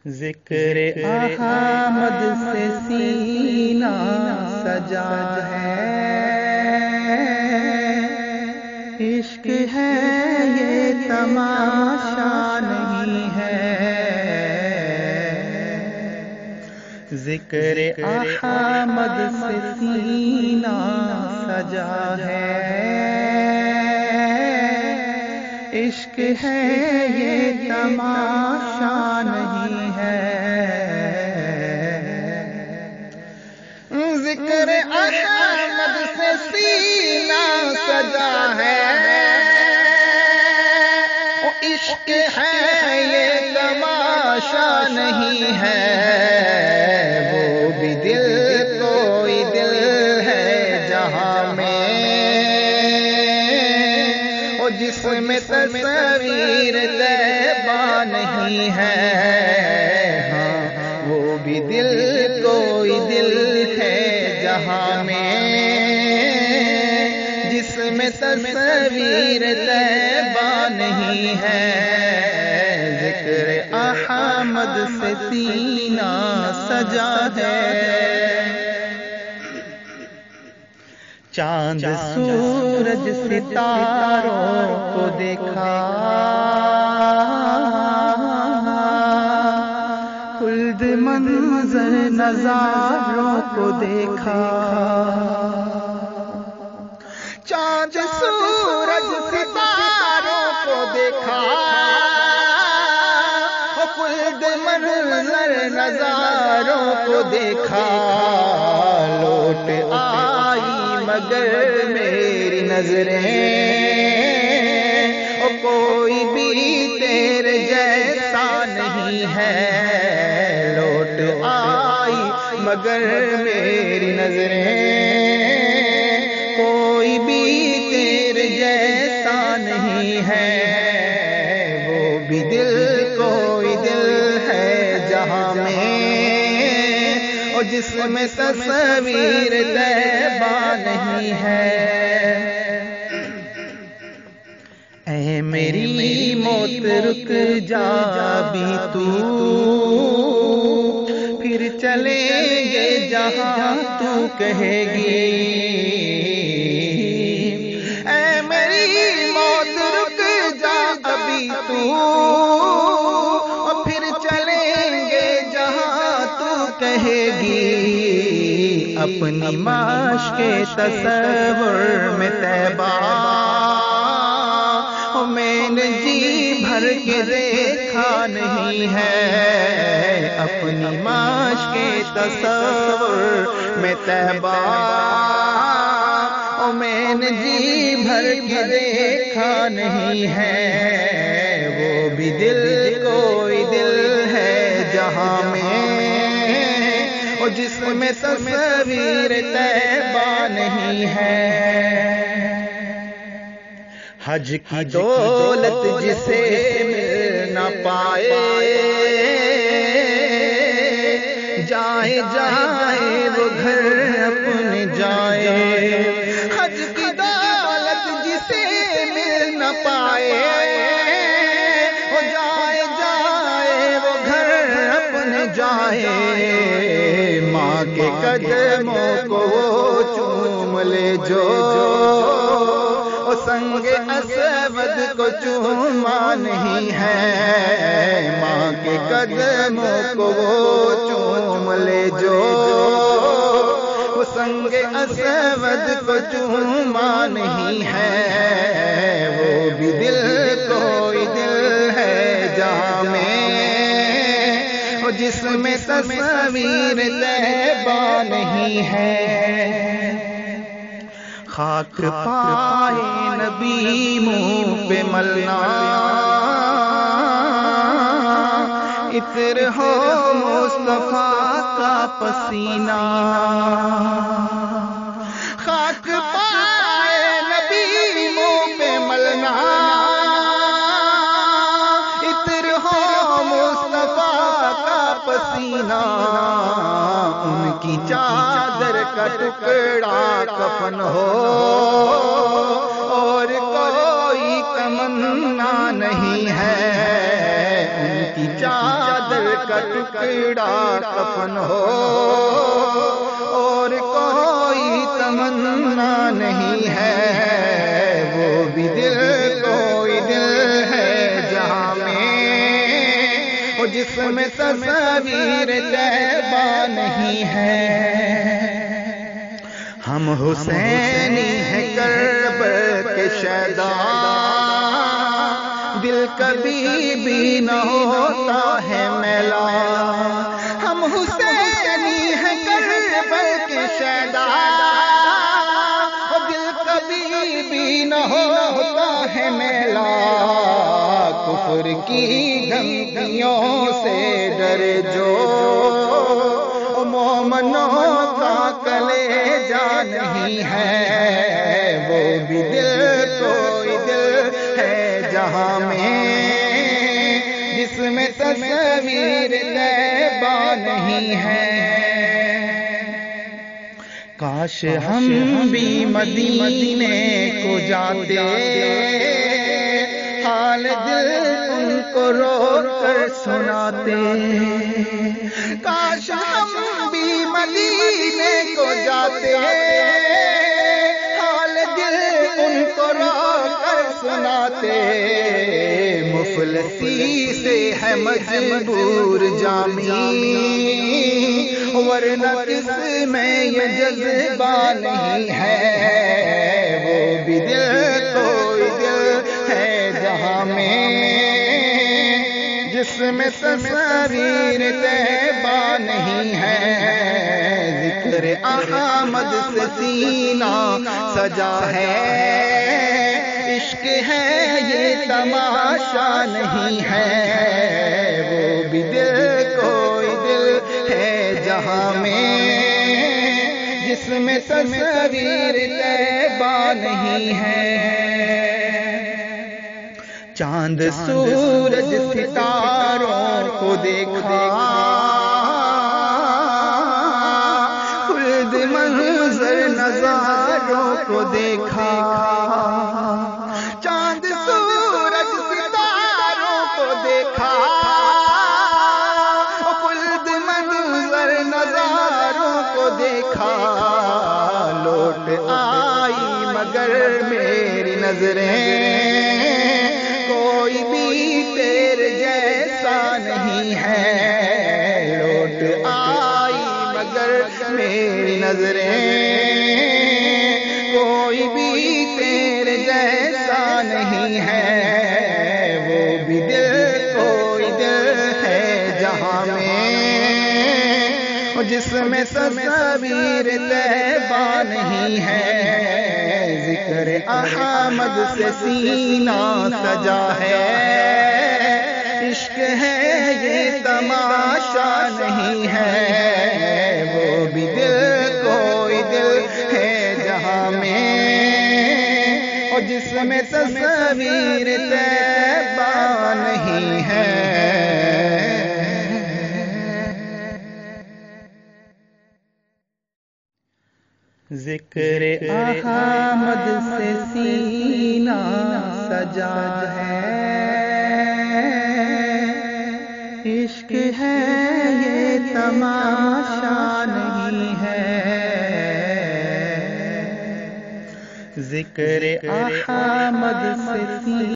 ذکر احمد سے سینہ سجا ہے، عشق ہے یہ تماشا نہیں ہے۔ ذکر احمد سے سینہ سجا ہے، عشق ہے یہ تماشا نہیں ہے۔ ذکر احمد سے سینہ سجا ہے، عشق ہے یہ تماشا نہیں ہے۔ وہ بھی دل کوئی دل ہے جہاں میں، جس میں تصویر طیبہ نہیں ہے۔ ہاں وہ بھی دل کوئی دل ہے جہاں میں، جس میں تصویر طیبہ نہیں ہے۔ ذکر احمد سے سینہ سجا ہے، چاند سورج ستاروں کو دیکھا، خلد منظر نظاروں کو دیکھا۔ چاند سورج ستاروں کو دیکھا، خلد منظر نظاروں کو دیکھا۔ لوٹ آئی مگر میری نظریں، کوئی بھی تیرے جیسا نہیں ہے۔ لوٹ آئی مگر میری نظریں، کوئی بھی تیرے جیسا نہیں ہے۔ وہ بھی دل کوئی دل ہے جہاں میں، جس میں تصویر طیبہ نہیں ہے۔ اے میری موت رک جا بھی تو، پھر چلیں گے جہاں تو کہے گی۔ اے میری موت رک جا ابھی تو، پھر چلیں گے جہاں تو کہے گی۔ اپنی معاش کے تصور میں طیبہ میں نے جی بھر کے دیکھا نہیں ہے۔ اپنی معاش کے تصور میں طیبہ میں نے جی بھر کے دیکھا نہیں ہے۔ وہ بھی دل کوئی دل ہے جہاں میں، جس میں تصویر طیبہ نہیں ہے۔ حج کی دولت جسے مل نہ پائے، جائے جائے وہ گھر اپنے جائے۔ حج کی دولت جسے مل نہ پائے، جائے جائے وہ گھر اپنے جائے۔ ماں کے قدموں کو وہ چوم لے جو، سنگ اسود کو چوما نہیں ہے۔ ماں کے قدموں کو وہ چوم لے جو، سنگ اسود کو چوما نہیں ہے۔ وہ بھی دل کوئی دل ہے جہاں میں، جس میں تصویر طیبہ نہیں ہے۔ خاک پائے نبی منہ پہ ملنا، عطر ہو مصطفیٰ کا پسینہ۔ خاک پائے نبی منہ پہ ملنا، عطر ہو مصطفیٰ کا پسینہ۔ ان کی چادر کا ٹکڑا کفن ہو، اور کوئی تمنا نہیں ہے۔ ان کی چادر کا ٹکڑا کفن ہو، اور کوئی تمنا نہیں ہے، وہ بھی دل کوئی دل ہے جہاں میں، جس میں تصویر طیبہ نہیں ہے۔ ہم حسینی ہیں کربلا کے شہدا، دل کبھی بھی نہ ہوتا ہے میلا۔ ہم حسینی ہیں کربلا کے شہدا، دل کبھی بھی نہ ہوتا ہے میلا۔ کفر کی دھمکیوں سے ڈرے جو، مومنوں کا کلیجہ نہیں ہے، وہ بھی دل کوئی دل ہے جہاں میں، جس میں تصویر طیبہ نہیں ہے۔ کاش ہم بھی مدینے کو جاتے، حال دل ان کو رو کر سناتے۔ کاش ہم بھی مدینے کو جاتے، حال دل ان کو رو کر سناتے۔ مفلسی سے ہے مجبور جامی، ورنہ کس میں یہ جذبہ نہیں ہے، وہ بھی دل کوئی دل ہے جہاں میں، جس میں تصویر طیبہ نہیں ہے۔ ذکر احمد سے سینہ سجا ہے، عشق ہے یہ تماشا نہیں ہے، وہ بھی دل کوئی دل ہے جہاں میں، جس میں تصویر طیبہ نہیں ہے۔ چاند سورج ستاروں کو دیکھا، خلد منظر نظاروں کو دیکھا۔ چاند سورج ستاروں کو دیکھا، خلد منظر نظاروں کو دیکھا۔ لوٹ آئی مگر میری نظریں، کوئی بھی تیرے جیسا نہیں ہے۔ لوٹ آئی مگر میری نظریں، کوئی بھی تیرے جیسا نہیں ہے، وہ بھی دل کوئی دل ہے جہاں میں، جس میں تصویر طیبہ نہیں ہے۔ ذکر احمد سے سینہ سجا ہے، عشق ہے یہ تماشا نہیں ہے، وہ بھی دل کوئی دل ہے جہاں میں، اور جس میں تصویر طیبہ نہیں ہے۔ ذکر احمد سے سینہ سجا ہے، عشق ہے یہ تماشا نہیں ہے۔ ذکر احمد سے